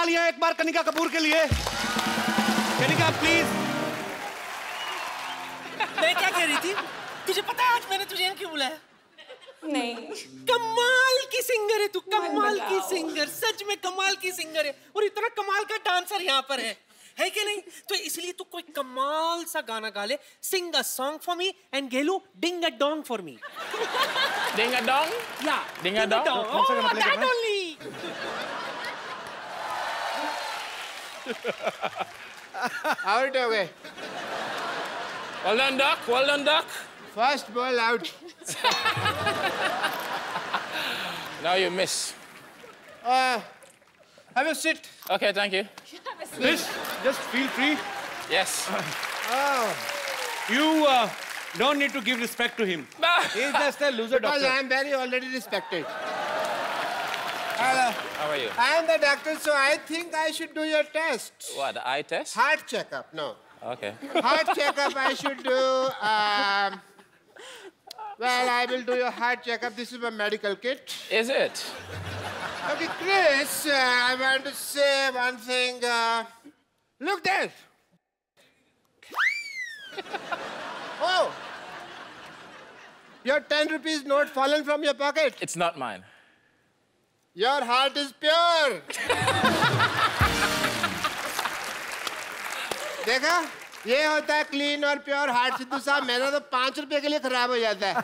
तालियां एक बार कनिका कपूर के लिए। कनिका प्लीज। मैं क्या कह रही थी, तुझे पता है आज मैंने तुझे यहाँ क्यों बुलाया? नहीं। कमाल की सिंगर है तू, कमाल की सिंगर, सच में कमाल की सिंगर है, और इतना कमाल का डांसर यहाँ पर है कि नहीं? तो इसलिए तू कोई कमाल सा गाना गा ले। Sing a song for me and गेलू ding a dong for me. Ding a dong? या Ding a dong? That only. Out हो गए। Well done, Doc. Well done, Doc. First ball out. Now you miss. Have a sit. Okay, thank you. Chris, just feel free. Yes. You don't need to give respect to him. He's just a loser Because doctor. I am very already respected. How are you? I am the doctor, so I think I should do your test. What, the eye test? Heart checkup, no. Okay. Heart checkup I should do. Well, I will do your heart checkup. This is my medical kit. Is it? Okay, Chris, I want to say one thing. Look there. Oh! Your 10 rupees note fallen from your pocket. It's not mine. Your heart is pure. देखा? ये होता है clean और pure heart. Sidhu साहब, मेरा तो 5 रुपए के लिए खराब हो जाता है।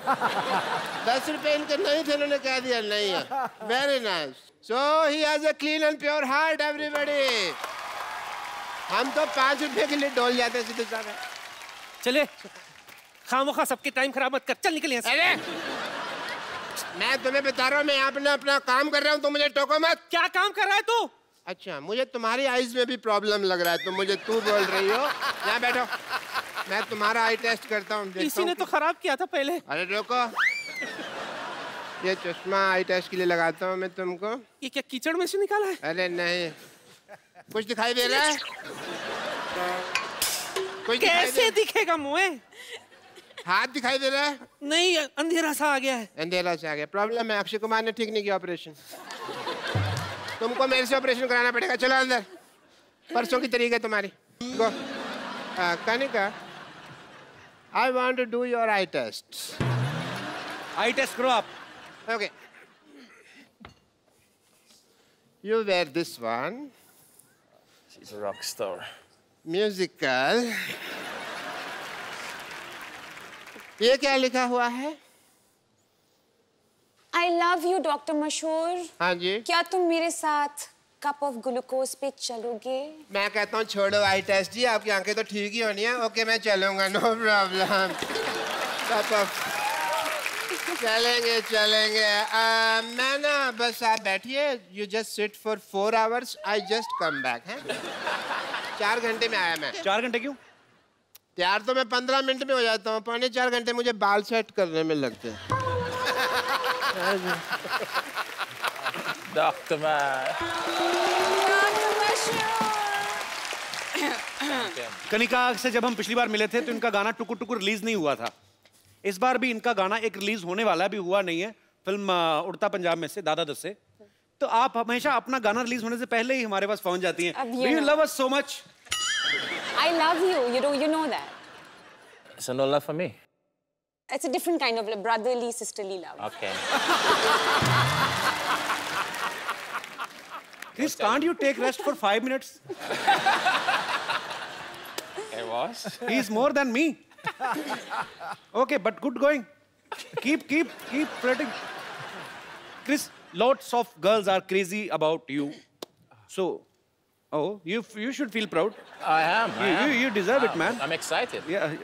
10 रुपए इनके नहीं थे, उन्होंने कह दिया नहीं है। Very nice. So he has a clean and pure heart everybody. हम तो 5 रुपए के लिए डोल जाते हैं सिद्धू साहब। चले, खामोखा सबके टाइम खराब मत कर, चल निकल यहाँ से। अरे मैं तुम्हें बता रहा हूँ, मैं अपना काम कर रहा हूँ, तो मुझे टोको मत। क्या काम कर रहा है तू? अच्छा, मुझे तुम्हारी आईज में भी प्रॉब्लम लग रहा है, तो मुझे तू बोल रही हो। यहाँ बैठो, मैं तुम्हारा आई टेस्ट करता हूँ। इसी ने तो खराब किया था पहले। अरे रुको, ये चश्मा आई टेस्ट के लिए लगाता हूँ मैं तुमको। ये क्या कीचड़ में से निकाला है? अरे नहीं, कुछ दिखाई दे रहा है? कुछ कैसे दिखेगा मुँह? हाथ दिखाई दे रहा है? नहीं, अंधेरा सा आ गया है। अंधेरा से आ गया, प्रॉब्लम है। अक्षय कुमार ने ठीक नहीं किया ऑपरेशन। तुमको मेरे से ऑपरेशन कराना पड़ेगा। चलो अंदर, परसों की तरीक है तुम्हारी। Go. Kanika, I want to do your eye test. Eye test करो आप। Okay, you wear this one. She's a rock star. Musical. ये क्या लिखा हुआ है? I love you, डॉक्टर मशहूर। हाँ जी। क्या तुम मेरे साथ कप ऑफ ग्लूकोज पे चलोगे? मैं कहता हूँ छोड़ो आई टेस्ट जी, आपकी आंखें तो ठीक ही होनी है। ओके, मैं चलूंगा, नो प्रॉब्लम। कप ऑफ चलेंगे। मैं ना बस आप बैठिए, you just sit for 4 hours, I just come back है। 4 घंटे में आया मैं। 4 घंटे क्यों? तैयार तो मैं 15 मिनट में हो जाता हूँ, 3.25 घंटे मुझे बाल सेट करने में लगते हैं। Doctor man. कनिका से जब हम पिछली बार मिले थे तो इनका गाना टुकुर टुकुर रिलीज नहीं हुआ था। इस बार भी इनका गाना एक रिलीज होने वाला भी हुआ नहीं है, फिल्म उड़ता पंजाब में से, दादा दस से। तो आप हमेशा अपना गाना रिलीज होने से पहले ही हमारे पास पहुंच जाती हैं। Do you love us so much? I love you. You know that. So no love for me? It's a different kind of brotherly, sisterly love. Okay. Chris, can't you take rest for 5 minutes? It was. He's more than me. Okay, but good going. Keep flirting. Chris, lots of girls are crazy about you. So, you should feel proud. I am. You deserve it, man. I'm excited. Yeah.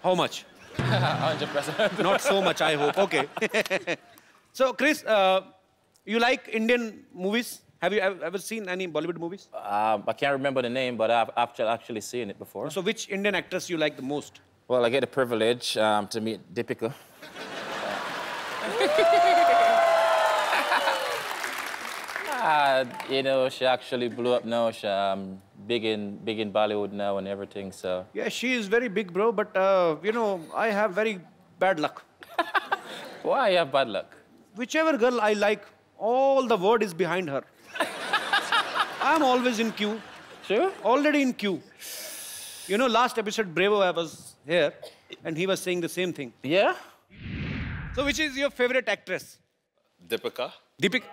How much? 100%. Not so much, I hope. Okay. So, Chris, you like Indian movies? Have you ever seen any Bollywood movies? I can't remember the name, but I've actually seen it before. So, which Indian actress you like the most? Well, I get the privilege to meet Deepika. You know, she actually blew up now. She's big in Bollywood now and everything, so... Yeah, she is very big, bro, but, you know, I have very bad luck. Why you have bad luck? Whichever girl I like, all the word is behind her. I'm always in queue. Sure. Already in queue. You know, last episode, Brevo, I was here, and he was saying the same thing. Yeah? So, which is your favorite actress? Deepika. Deepika.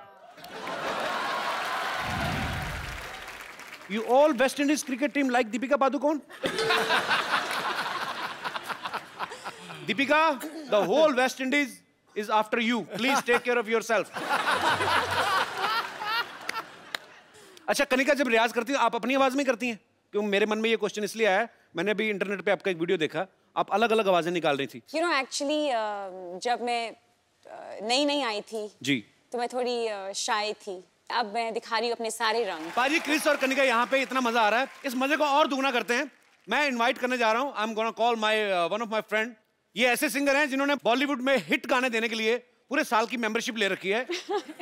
You all West Indies cricket team like Deepika Padukone? Deepika, the whole West Indies is after you. Please take care of yourself. अच्छा कनिका जब रियाज करती हैं आप अपनी आवाज में करती हैं? क्यों मेरे मन में ये क्वेश्चन इसलिए आया है मैंने अभी इंटरनेट पे आपका एक वीडियो देखा आप अलग-अलग आवाजें निकाल रही थी. You know, actually, जब मैं नई आई थी जी तो मैं थोड़ी शाय थी. अब मैं दिखा रही हूँ अपने सारे रंग. पाजी क्रिस और कनिका यहाँ पे इतना मजा आ रहा है इस मजे को और दुगना करते हैं. मैं इनवाइट करने जा रहा हूँ I am gonna call my one of my friend. ये ऐसे सिंगर हैं जिन्होंने बॉलीवुड में हिट गाने देने के लिए पूरे साल की मेंबरशिप ले रखी है.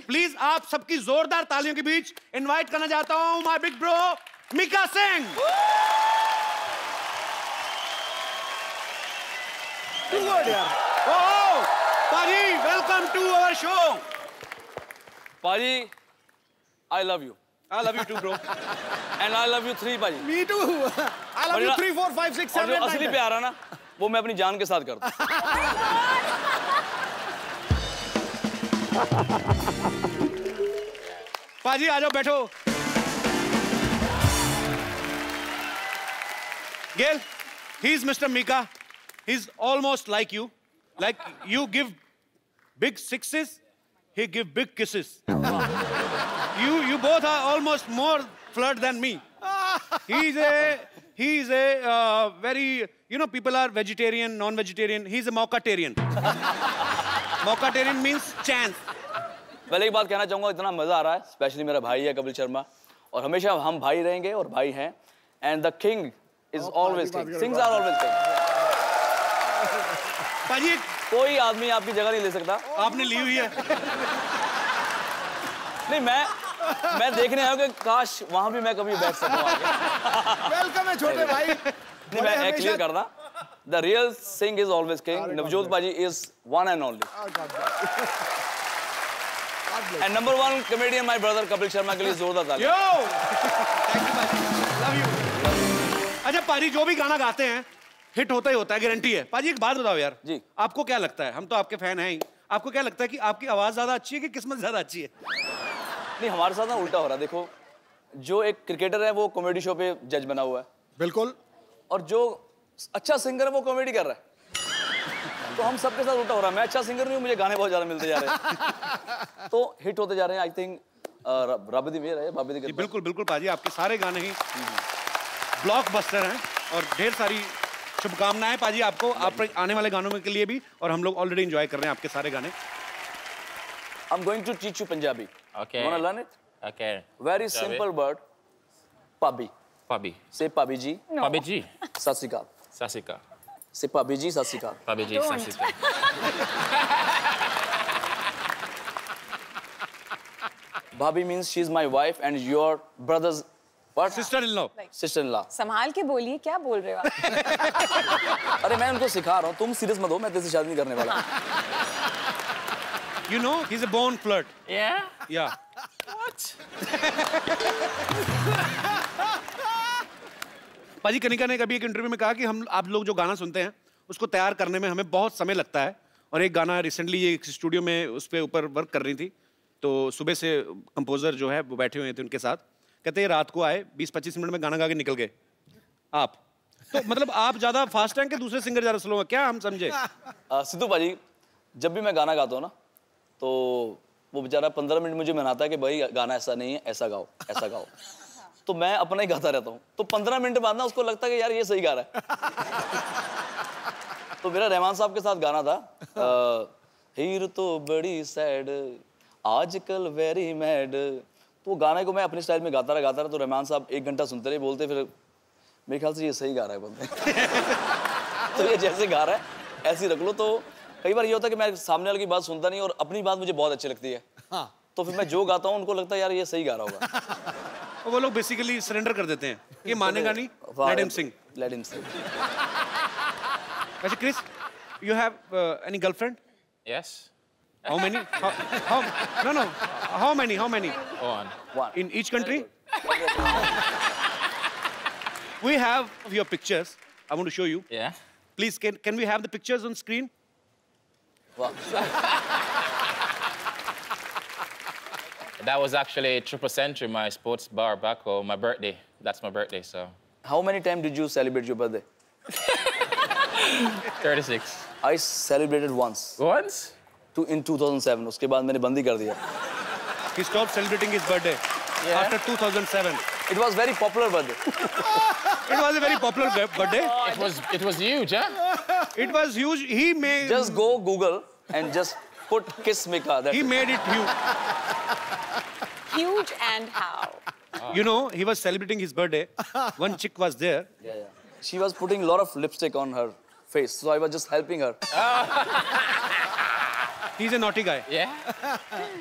प्लीज आप सबकी जोरदार तालियों के बीच इनवाइट करना चाहता हूँ my big bro Mika Singh. Paji welcome to our show. Paji, I love you. I love you too, bro. And I love you 3, Paji. Me too. I love you 3, 4, 5, 6, 7, और जो असली प्यार है ना, वो मैं अपनी जान के साथ करता हूँ. पाजी आ जाओ बैठो. Gail, he's Mr. Mika. He's almost like you. Like you give big sixes, he give big kisses. You both are almost more flirt than me. He's a very, you know, people are vegetarian, non-vegetarian. He's a mockatarian. Mockatarian means chance. पहले एक बात कहना चाहूँगा इतना मजा आ रहा है specially मेरा भाई है कपिल शर्मा और हमेशा हम भाई रहेंगे और भाई हैं and the king is always king. Kings are always king. पाजी कोई आदमी आपकी जगह नहीं ले सकता. आपने ली हुई है. नहीं मैं देखने आया हूँ कि काश वहाँ भी मैं कभी बैठ सकूँ आगे. वेलकम है छोटे भाई. नहीं मैं क्लियर करना. The real Singh is always king. Navjot Paji is one and only. And number one comedian, my brother Kapil Sharma के लिए जोरदार तालियां. Yo! Thank you, पाजी. Love you. अच्छा पाजी जो भी गाना गाते हैं हिट होता ही होता है गारंटी है. पाजी एक बात बताओ यार. जी. आपको क्या लगता है हम तो आपके फैन हैं ही. आपको क्या लगता है कि आपकी आवाज ज्यादा अच्छी है कि किस्मत ज्यादा अच्छी है? नहीं हमारे साथ ना उल्टा हो रहा है. देखो जो एक क्रिकेटर है वो कॉमेडी शो पे जज बना हुआ है. बिल्कुल. और जो अच्छा सिंगर है वो कॉमेडी कर रहा है. तो हम सबके साथ उल्टा हो रहा है. मैं अच्छा सिंगर नहीं हूँ मुझे गाने बहुत ज्यादा मिलते जा रहे हैं तो हिट होते जा रहे हैं. आई थिंक रब दी मेहर है बाबे दी कृपा. बिल्कुल बिल्कुल पाजी आपके सारे गाने ही ब्लॉकबस्टर हैं और ढेर सारी शुभकामनाएं पाजी आपको आप आने वाले गानों में के लिए भी और हम लोग ऑलरेडी एंजॉय कर रहे हैं आपके सारे गाने. I'm going to teach you Punjabi. Okay. You wanna learn it? Okay. Very simple word. Pabi. Pabi. Say Pabi ji. Pabi ji. Sat Sri Akal. Sasika. Say Pabi ji. Sat Sri Akal. Pabi ji. Sasika. Bhabhi means she's my wife and your brother's what? Sister-in-law. Sister-in-law. संभाल के बोलिए क्या बोल रहे हो आप? अरे मैं उनको सिखा रहा हूँ तुम सीरियस मत हो मैं तेरे से शादी नहीं करने वाला. You know he's a born flirt. Yeah? Yeah. What? पाजी कनिका ने कभी एक इंटरव्यू में कहा कि हम आप लोग जो गाना सुनते हैं उसको तैयार करने में हमें बहुत समय लगता है और एक गाना रिसेंटली ये स्टूडियो में उस पे ऊपर वर्क कर रही थी तो सुबह से कंपोजर जो है वो बैठे हुए थे उनके साथ कहते हैं रात को आए 20-25 मिनट में गाना गा के निकल गए. आप तो मतलब आप ज्यादा फास्ट हैं कि दूसरे सिंगर ज्यादा स्लो हैं क्या हम समझे? सिद्धू पाजी जब भी मैं गाना गाता हूँ ना तो वो बेचारा 15 मिनट मुझे मनाता है कि भाई गाना ऐसा नहीं है ऐसा गाओ ऐसा गाओ. तो मैं अपना ही गाता रहता हूँ तो 15 मिनट बाद ना उसको लगता है कि यार ये सही गा रहा है. तो मेरा रहमान साहब के साथ गाना था हीर तो बड़ी सैड आजकल वेरी मैड. तो गाने को मैं अपने स्टाइल में गाता रहा तो रहमान साहब 1 घंटा सुनते रहे बोलते फिर मेरे ख्याल से ये सही गा रहा है बोलते. तो ये जैसे गा रहा है ऐसे रख लो. तो कई बार ये होता है कि मैं सामने वाले की बात सुनता नहीं और अपनी बात मुझे बहुत अच्छी लगती है. हाँ. तो फिर मैं जो गाता हूँ उनको लगता है यार ये सही गा रहा होगा. वो लोग बेसिकली सरेंडर कर देते हैं ये मानेगा नहीं लेट हिम सिंग. लेट हिम सिंग. अच्छा Chris you have any girlfriend? Yes. How many? How many? One. In each country? We have your pictures. I want to show you. Yeah. Please, can we have the pictures on screen? Wow. That was actually triple century, my sports bar back home, my birthday. That's my birthday, so. How many times did you celebrate your birthday? 36. I celebrated once. Once? In 2007. उसके बाद मैंने बंदी कर दिया. He stopped celebrating his birthday after 2007. It was very popular birthday. It was a very popular birthday. It was huge, huh? It was huge. He made. Just go Google and just put Kiss Mika. He made it huge. Huge and how? You know, he was celebrating his birthday. One chick was there. Yeah. She was putting a lot of lipstick on her face, so I was just helping her. He's a naughty guy. Yeah?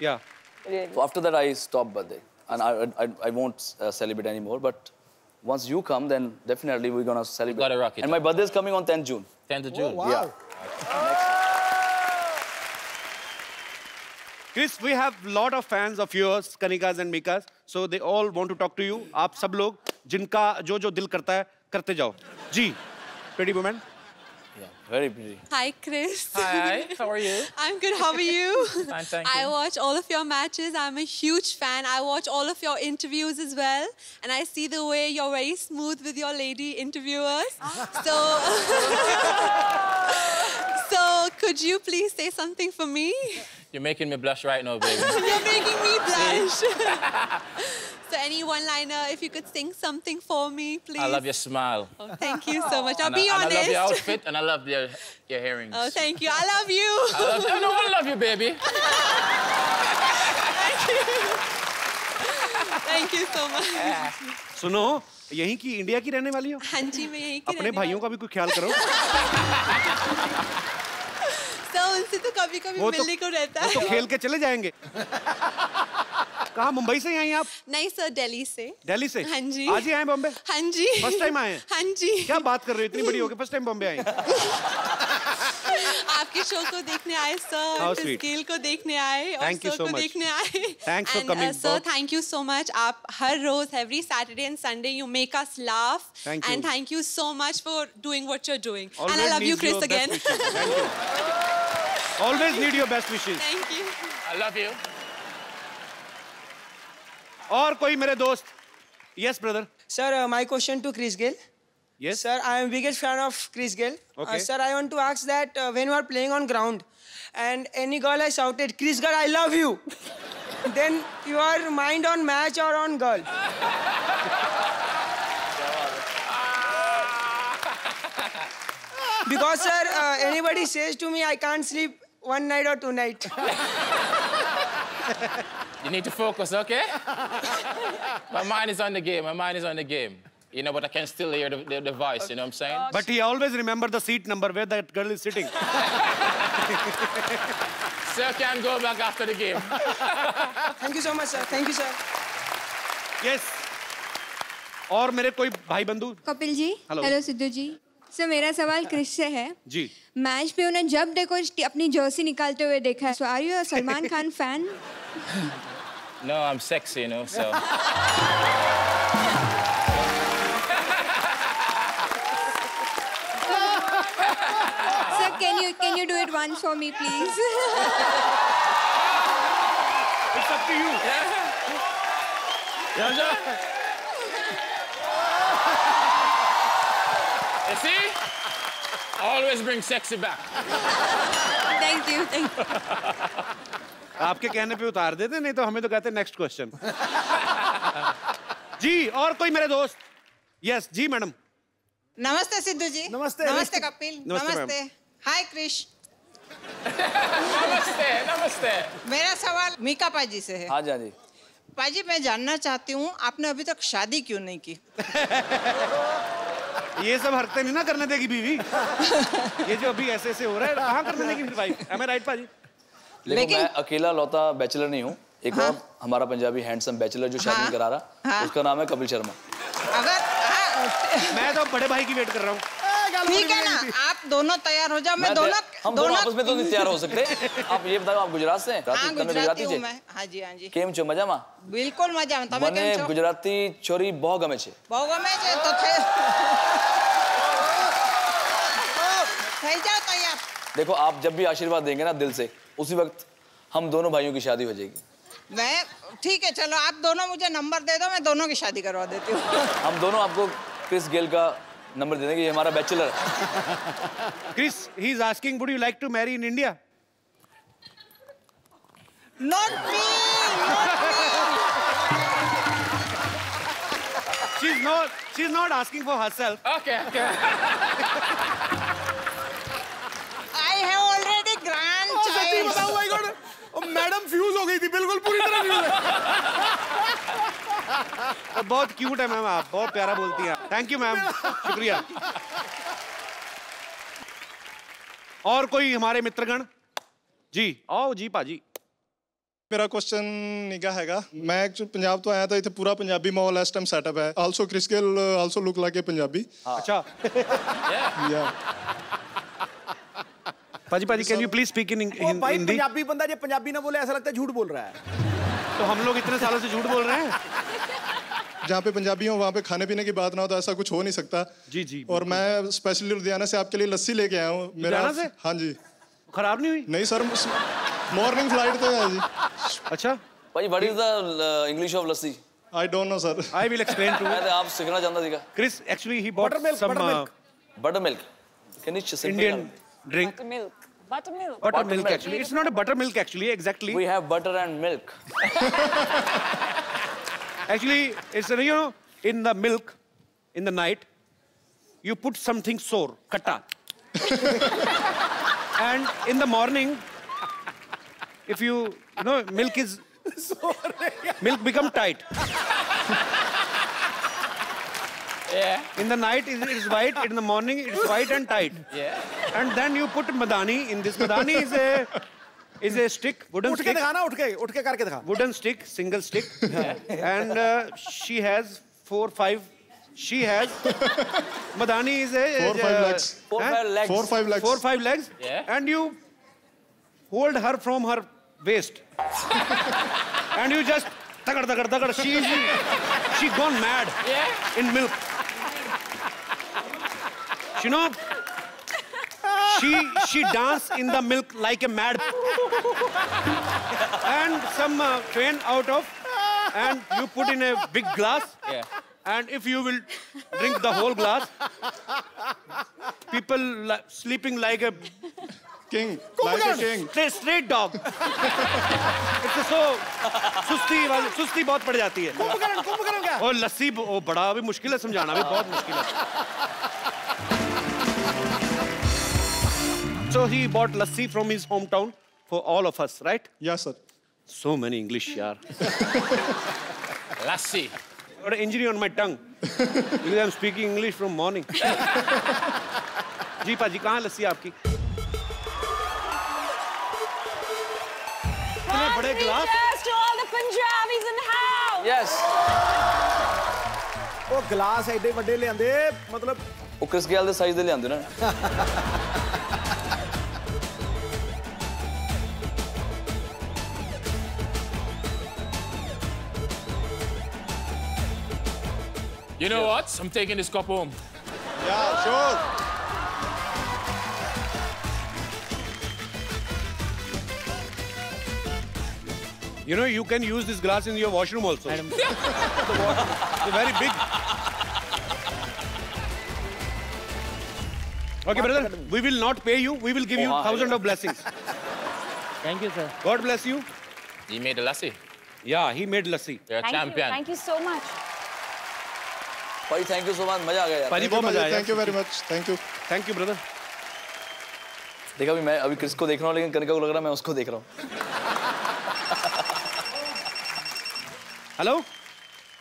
Yeah. Really? So after that, I stopped birthday, and I won't celebrate anymore. But once you come, then definitely we're gonna celebrate. Gotta rock it. And my birthday is coming on 10th June. 10th of June. Wow. Yeah. Chris, we have a lot of fans of yours, Kanikas and Mikas. So they all want to talk to you. आप सब लोग जिनका जो दिल करता है करते जाओ. जी, pretty woman. Yeah, very pretty. Hi, Chris. Hi, how are you? I'm good. How are you? Fine, thank I you. watch all of your matches. I'm a huge fan. I watch all of your interviews as well. And I see the way you're very smooth with your lady interviewers. So could you please say something for me? You're making me blush right now, baby. You're making me blush. So any one-liner, if you could sing something for me, please. I love your smile. Oh, thank you so much. Now be And honest. I love your outfit, and I love your earrings. Oh, thank you. I love you. I love you, baby. Thank you so much. सुनो, यहीं की India की रहने वाली हो? हाँ जी, मैं यहीं की अपने भाइयों का भी कोई ख्याल करो. तो उनसे तो कभी-कभी मिलने को रहता है. वो तो खेल के चले जाएंगे. कहाँ मुंबई से आई आप? नहीं सर, दिल्ली से. दिल्ली से? हाँ जी. आज ही आए बॉम्बे? हाँ जी. फर्स्ट टाइम आए हैं? हाँ जी. क्या बात कर रहे हो? इतनी बड़ी हो गई फर्स्ट टाइम बॉम्बे आई. आपके शो को देखने आए सर, स्केल को देखने आए और शो को देखने आए. Thanks for coming. Sir, thank you so much. आप हर रोज every Saturday and Sunday you make us laugh. Thank you. And thank you so much for doing what you're doing. Always and I love you, need Chris, your again. best wishes. Thank you. Always need your best wishes. Thank you. I love you. और कोई मेरे दोस्त? Yes, brother. Sir, my question to Chris Gayle. Yes. Sir, I am biggest fan of Chris Gayle. Okay. Sir, I want to ask that when you are playing on ground and any girl has shouted, Chris Gayle, I love you. Then your mind on match or on girl? Because sir, anybody says to me, I can't sleep one night or two nights. You need to focus, okay? My mind is on the game. My mind is on the game. You know, but I can still hear the voice, you know what I'm saying? But he always remember the seat number where that girl is sitting. Sir can go back after the game. Thank you so much, sir. Thank you, sir. Yes. और मेरे कोई भाई बंधु? Kapil ji. Hello. Hello Sidhu जी. Sir मेरा सवाल Chris से है. जी. Match पे उन्हें जब देखो अपनी जर्सी निकालते हुए देखा है. So are you a Salman Khan fan? No, I'm sexy, you know, so. Sir, can you do it once for me, please? It's up to you. Yeah, you see? Always bring sexy back. Thank you. Thank you. आपके कहने पे उतार देते, नहीं तो हमें तो कहते नेक्स्ट क्वेश्चन. जी, और कोई मेरे दोस्त? यस, जी मैडम. नमस्ते सिद्धू जी. नमस्ते. नमस्ते कपिल. नमस्ते. हाय क्रिश. नमस्ते, नमस्ते. मेरा सवाल मीका पाजी से है. हाँ जी, हाँ जी. पाजी, मैं जानना चाहती हूँ आपने अभी तक शादी क्यों नहीं की? ये सब हरकतें नहीं ना करने देगी बीवी. ये जो अभी ऐसे हो रहा है, कहाँ करने देगी फिर वाइफ? Am I right, पाजी? लेकिन मैं अकेला लौता बैचलर नहीं हूँ. एक और हमारा पंजाबी हैंडसम बैचलर जो शादी करा रहा, उसका नाम है कपिल शर्मा. अगर मैं तो बड़े भाई की वेट कर रहा हूँ. ठीक है ना, आप दोनों तैयार हो जाओ. मैं दोनों हम दोनों आपस में तो नहीं तैयार हो सकते। आप ये बताओ, आप गुजरात से हैं? हाँ, गुजराती हूँ मैं। हाँ जी, हाँ जी। કેમ છો મજામાં? બિલકુલ મજામાં. તમે કેમ છો? મને ગુજરાતી છોરી બહુ ગમે છે. બહુ ગમે છે તો થઈ જાઓ તૈયાર. देखो, आप जब भी आशीर्वाद देंगे ना दिल से, उसी वक्त हम दोनों भाइयों की शादी हो जाएगी। मैं ठीक है, चलो आप दोनों मुझे नंबर दे दो, मैं दोनों की शादी करवा देती हूँ। हम दोनों आपको क्रिस गेल का नंबर दे देंगे, ये हमारा बैचलर है। Chris, he is asking, would you like to marry in India? Not me, not me. She's not asking for herself. Okay, okay. I have already grandchild. Oh my God. Madam fuse हो गई थी, बिल्कुल पूरी तरह fuse है। बहुत cute है ma'am, आप बहुत प्यारा बोलती हैं। थैंक यू मैम, शुक्रिया। और कोई हमारे मित्रगण? जी आओ जी पाजी। मेरा क्वेश्चन निगाह हैगा, मैं एक्चुअली पंजाब तो आया था, इतने पूरा पंजाबी माहौल इस टाइम सेटअप है। Also Chris Gayle also look like a Punjabi. अच्छा। या paaji can you please speak in Hindi? Punjabi बंदा जो पंजाबी ना बोले ऐसा लगता है झूठ बोल रहा है। तो हम लोग इतने सालों से झूठ बोल रहे हैं। जहाँ पे पंजाबी हो वहाँ पे खाने पीने की बात ना हो तो ऐसा कुछ हो नहीं सकता। जी जी। और मैं स्पेशली लुधियाना से आपके लिए लस्सी लेके आया हूँ। लुधियाना से? हाँ जी। खराब नहीं हुई? नहीं सर, मॉर्निंग फ्लाइट तो है जी। अच्छा भाई, what is the English of lassi? I don't know sir. I will explain to. मैं आप सीखना चाहता था। Chris actually he bought some buttermilk. Can you say Indian drink? Buttermilk. Buttermilk actually. It's not a buttermilk actually, exactly. We have butter and milk. Actually, it's in the milk, in the night, you put something sour, katta. And in the morning, if milk become tight. Yeah. In the night it is white, in the morning it is white and tight. Yeah. And then you put madani in this. Madani is a stick, wooden stick. उठ के करके दिखा। Wooden stick, single stick. And she has 4-5. She has madani is a 4-5 legs. 4-5 legs. 4-5 legs. 4-5 legs. Yeah. And you hold her from her waist. And you just tagad. She gone mad. Yeah. In milk. She danced in the milk like a mad. And some train out of, and you put in a big glass. Yeah. And if you will drink the whole glass, people sleeping like a king, like a king. Straight dog. It's so सुस्ती बहुत पड़ जाती है। कुंभकर्ण क्या? और लस्सी बड़ा भी मुश्किल है समझाना, भी बहुत मुश्किल है। So he bought lassi from his hometown for all of us, right? Yes sir. So many English, yaar. Lassi. Got an injury on my tongue because I'm speaking English from morning. जी पाजी, कहाँ लस्सी आपकी? इतने बड़े गिलास? Cheers to all the Punjabis in the house. Yes. वो गिलास एडे बड़े ले आंदे, मतलब वो क्रिस गेल दे साइज दे ले आंदे ना। You know what? I'm taking this cup home. Yeah, sure. You can use this glass in your washroom also. It's very big. Okay, brother, we will not pay you. We will give you thousands of blessings. Thank you, sir. God bless you. He made the lassi. Yeah, he made lassi. You're a champion. Thank you so much. भाई thank you so much, मजा आ गया यार। पाजी बहुत मजा आया। Thank you very much. Thank you. Thank you, brother. देखा भी, मैं अभी क्रिस को देख रहा हूँ, लेकिन कनिका को लग रहा है मैं उसको देख रहा हूँ। हेलो,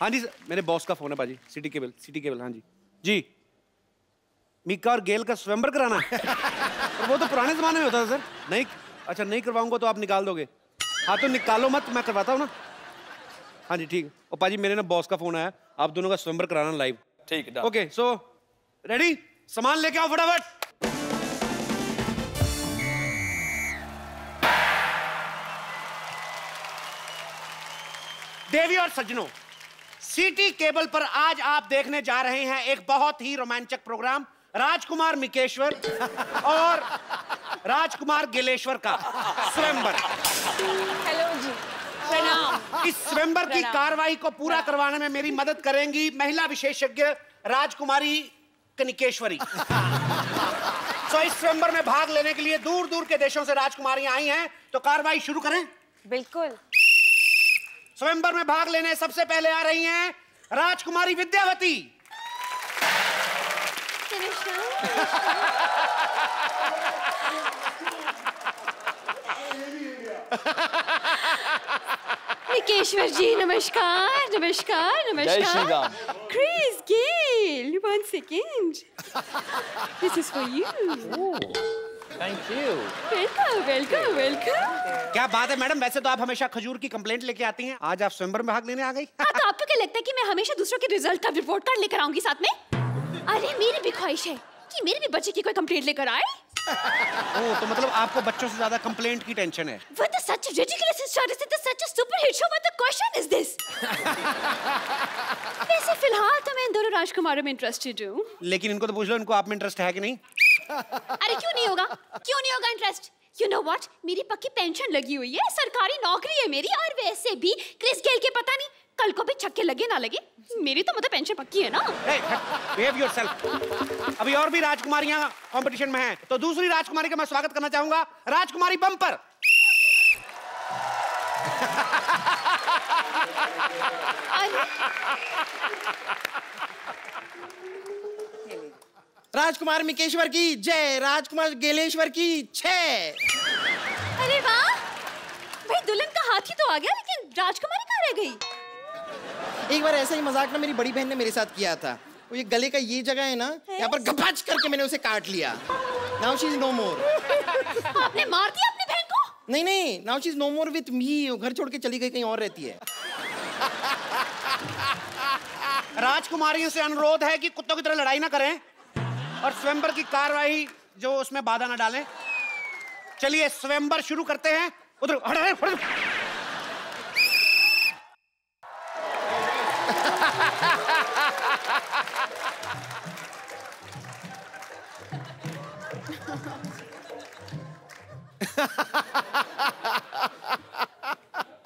हाँ जी, मेरे बॉस का फोन है पाजी। सिटी केबल, हाँ जी। जी, मीका और गेल का स्वयंवर कराना है। और वो तो पुराने जमाने में होता था सर। नहीं, अच्छा नहीं करवाऊंगा तो आप निकाल दोगे? हाँ तो निकालो मत, मैं करवाता हूँ ना। हाँ जी ठीक है। और पाजी मेरे ना बॉस का फोन आया, आप दोनों का स्वयंवर कराना लाइव। ठीक है। Okay, so ready? सामान लेके आओ फटाफट। देवी और सज्जनों, सिटी केबल पर आज आप देखने जा रहे हैं एक बहुत ही रोमांचक प्रोग्राम, राजकुमार मिकेश्वर और राजकुमार गिलेश्वर का स्वयंवर। हेलो जी, प्रणाम। इस स्वयंवर की कार्रवाई को पूरा करवाने में मेरी मदद करेंगी महिला विशेषज्ञ राजकुमारी कनिकेश्वरी। तो इस स्वयंवर में भाग लेने के लिए दूर दूर के देशों से राजकुमारियां आई हैं, तो कार्रवाई शुरू करें। बिल्कुल। स्वयंवर में भाग लेने सबसे पहले आ रही हैं राजकुमारी विद्यावती। मिकेश्वर जी नमस्कार नमस्कार जय श्री नमस्कार। Ram. Chris Gayle, 1 second. This is for you. Thank you. Welcome, welcome, welcome. क्या बात है मैडम, वैसे तो आप हमेशा खजूर की कंप्लेंट लेके आती हैं, आज आप स्वयंवर में भाग लेने आ गई। हाँ, तो आपको क्या लगता है कि मैं हमेशा दूसरों के रिजल्ट का रिपोर्ट कार्ड लेकर आऊंगी साथ में? अरे मेरी भी ख्वाहिश है कि मेरे भी बच्चे की कोई कंप्लेंट लेकर आए। ओह, तो मतलब आपको बच्चों से ज्यादा कंप्लेंट की टेंशन है। With such a ridiculous story, with such a super hit show, what the question is this? वैसे फिलहाल तो मैं इन दोनों राजकुमारों में इंटरेस्टेड हूँ। लेकिन इनको तो पूछ लो, इनको आप में इंटरेस्ट है कि नहीं? अरे क्यों नहीं होगा? क्यों नहीं होगा इंटरेस्ट? You know what? मेरी पक्की पेंशन लगी हुई है, सरकारी नौकरी है मेरी, और वैसे भी क्रिस गेल के पता नहीं कल को भी छक्के लगे ना लगे, मेरी तो मतलब पेंशन पक्की है ना। Behave yourself. अभी और भी राजकुमारियां कंपटीशन में हैं, तो दूसरी राजकुमारी का मैं स्वागत करना चाहूंगा, राजकुमारी बम्पर। राजकुमार मिकेश्वर की जय, राजकुमार गेलेश्वर की छह। अरे वाह, भाई दुल्हन का हाथी तो आ गया, लेकिन राजकुमारी कहाँ रह गई? एक बार ऐसा ही मजाक ना मेरी बड़ी बहन ने मेरे साथ किया था। वो ये गले का ये जगह है ना, यहाँ पर गपाच करके मैंने उसे काट लिया। Now she is no more. आपने मार दिया अपनी बहन को? नहीं नहीं, now she is no more with me. वो घर छोड़ के चली गई, कहीं और रहती है। राजकुमारियों से अनुरोध है कि कुत्तों की तरह लड़ाई ना करें और स्वयंवर की कार्रवाई जो उसमें बाधा ना डालें। चलिए स्वयंवर शुरू करते हैं। उधर हट।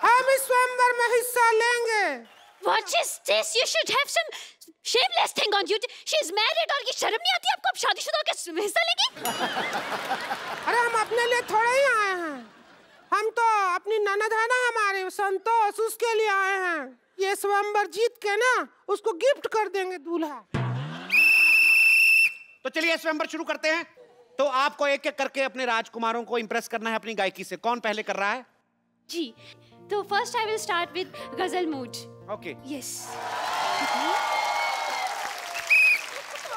हम इस स्वयंवर में हिस्सा लेंगे। What is this? You should have some shameless thing on you. She's married और ये शर्म नहीं आती आपको? अब शादीशुदा होकर हिस्सा लेगी? अरे हम अपने लिए थोड़े ही आए हैं, हम तो अपनी ननद है ना हमारे संतोष, उसके लिए आए हैं। ये स्वयंवर जीत के ना उसको गिफ्ट कर देंगे दूल्हा। तो चलिए स्वयंवर शुरू करते हैं। तो आपको एक एक करके अपने राजकुमारों को इंप्रेस करना है अपनी गायकी से। कौन पहले कर रहा है? जी, तो first I will start with गजल मूड। ओके। यस।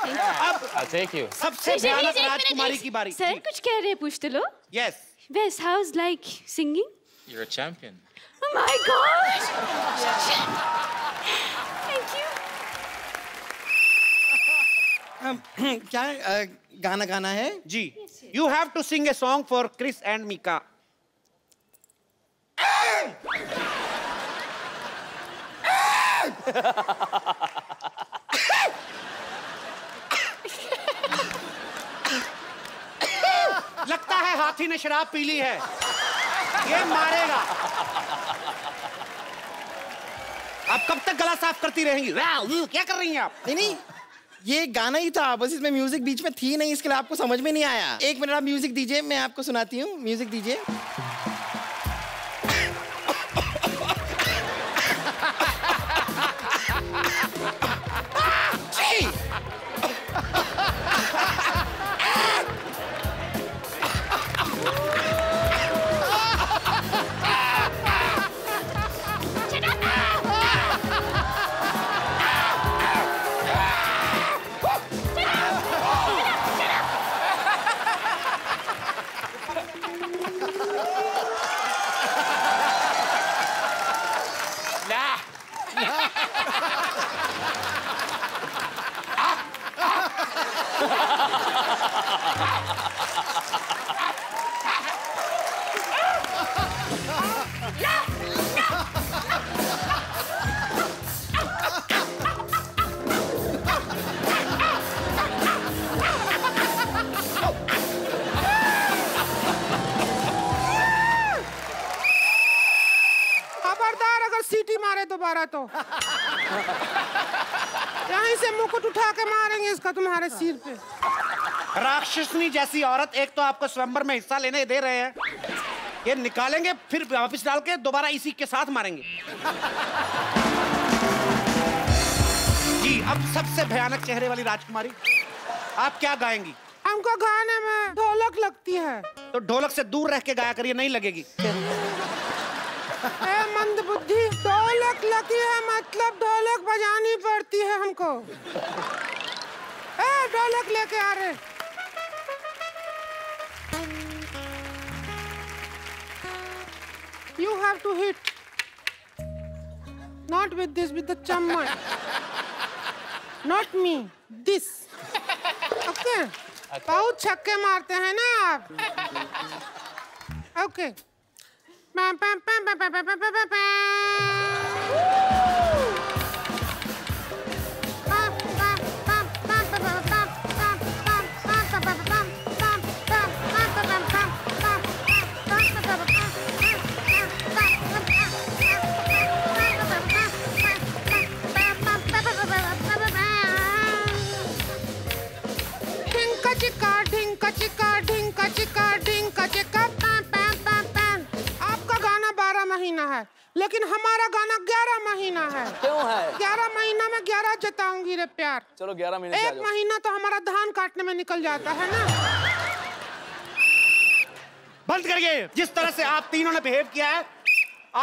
अब I'll take you. सबसे भयानक राजकुमारी की बारी। सर कुछ कह रहे हैं, पूछ तो लो। Yes. Wes, how's like singing? You're a champion. Oh my God! Thank you. क्या गाना गाना है? जी। You have to sing a song for Chris and Mika. लगता है हाथी ने शराब पी ली है, ये मारेगा। आप कब तक गला साफ करती रहेंगी? क्या कर रही हैं आप? नहीं, ये गाना ही था, बस इसमें म्यूजिक बीच में थी नहीं, इसके लिए आपको समझ में नहीं आया। एक मिनट आप म्यूजिक दीजिए, मैं आपको सुनाती हूँ। म्यूजिक दीजिए। यहीं से मुकुट उठा के मारेंगे इसका तुम्हारे सिर पे। राक्षसनी जैसी औरत, एक तो आपको स्वयंवर में हिस्सा लेने दे रहे हैं, ये निकालेंगे फिर वापस डाल के दोबारा इसी के साथ मारेंगे। जी, अब सबसे भयानक चेहरे वाली राजकुमारी, आप क्या गाएंगी? हमको गाने में ढोलक लगती है। तो ढोलक से दूर रह के गाया करिए, नहीं लगेगी। ए मंदबुद्धि, ढोलक लगी है मतलब ढोलक बजानी पड़ती है हमको। ए ढोलक लेके आ रहे। You have to hit, not with this, with the chamman. Not me, this. Okay. बहुत छक्के मारते हैं ना आप। Okay. Pam pam pam pam pam pam pam pam है, लेकिन हमारा गाना 11 महीना है। क्यों है? 11 महीना में 11 जताऊंगी रे प्यार। चलो 11 महीने से आ एक जाओ। महीना तो हमारा धान काटने में निकल जाता है ना। बंद करिए, जिस तरह से आप तीनों ने बिहेव किया है,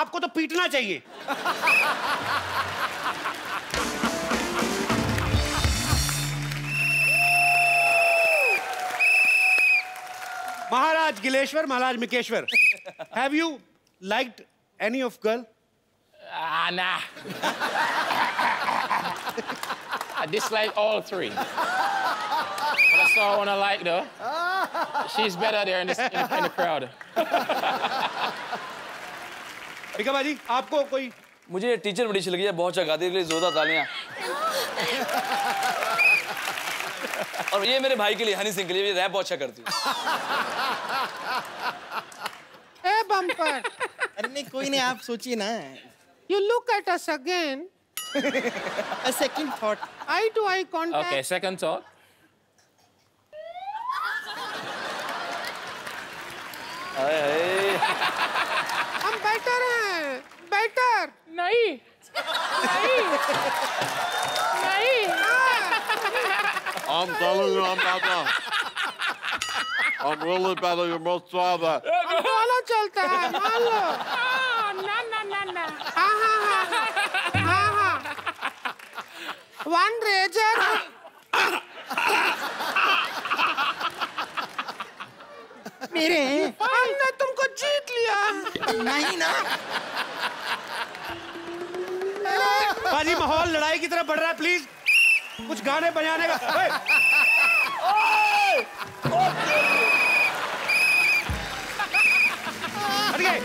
आपको तो पीटना चाहिए। महाराज गिलेश्वर, महाराज मिकेश्वर, have you liked any of girl? Nah. I dislike all three. But I saw one I like though. She's better there in the crowd. Mika बाजी, आपको कोई? मुझे टीचर बड़ी अच्छी लगी है, बहुत अच्छा गाती है, जोरदार तालियां। और ये मेरे भाई के लिए, हनी सिंह के लिए, ये रैप बहुत अच्छा करती है। ए बम्पर। अरे नहीं, कोई नहीं, आप सोचिए ना। You look at us again. A second thought. Eye to eye contact. Okay, second thought. हम बेटर हैं, बेटर। नहीं, नहीं, नहीं। I'm telling you, I'm not done. I'm really better than most father. दोनों चलता है, मान लो। ना। हाँ। One razor. मेरे हमने तुमको जीत लिया। नहीं ना। बाजी, माहौल लड़ाई की तरफ बढ़ रहा है, प्लीज कुछ गाने बजाने का। हट गए।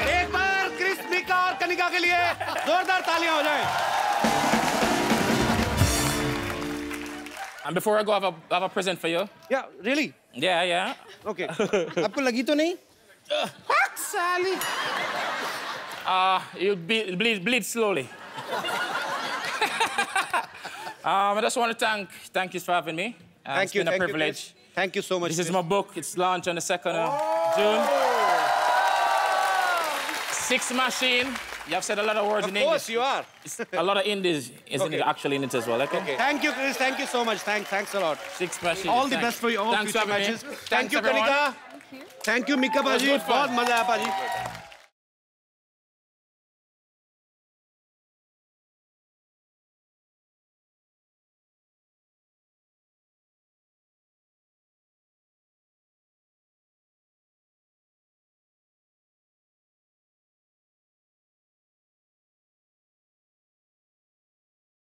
एक बार क्रिस, मीका और कनिका के लिए जोरदार तालियां हो जाएं। And before I go, I have a present for you. Yeah, really? Yeah. Okay. आपको लगी तो नहीं? Fuck साली। You bleed slowly. I just want to thank you for having me. It's been a privilege. Thank you so much. This is my book. It's launched on the 2nd of June. Six Machine. You have said a lot of words in English. Of course you are. A lot of Indies is actually in it as well, okay? Thank you, Chris. Thank you so much. Thanks a lot. Six Machine. All the best for you all Thanks future for having me. matches. Thank you, Kanika. Thank you, Mika Baji. बहुत मजा आया पाजी।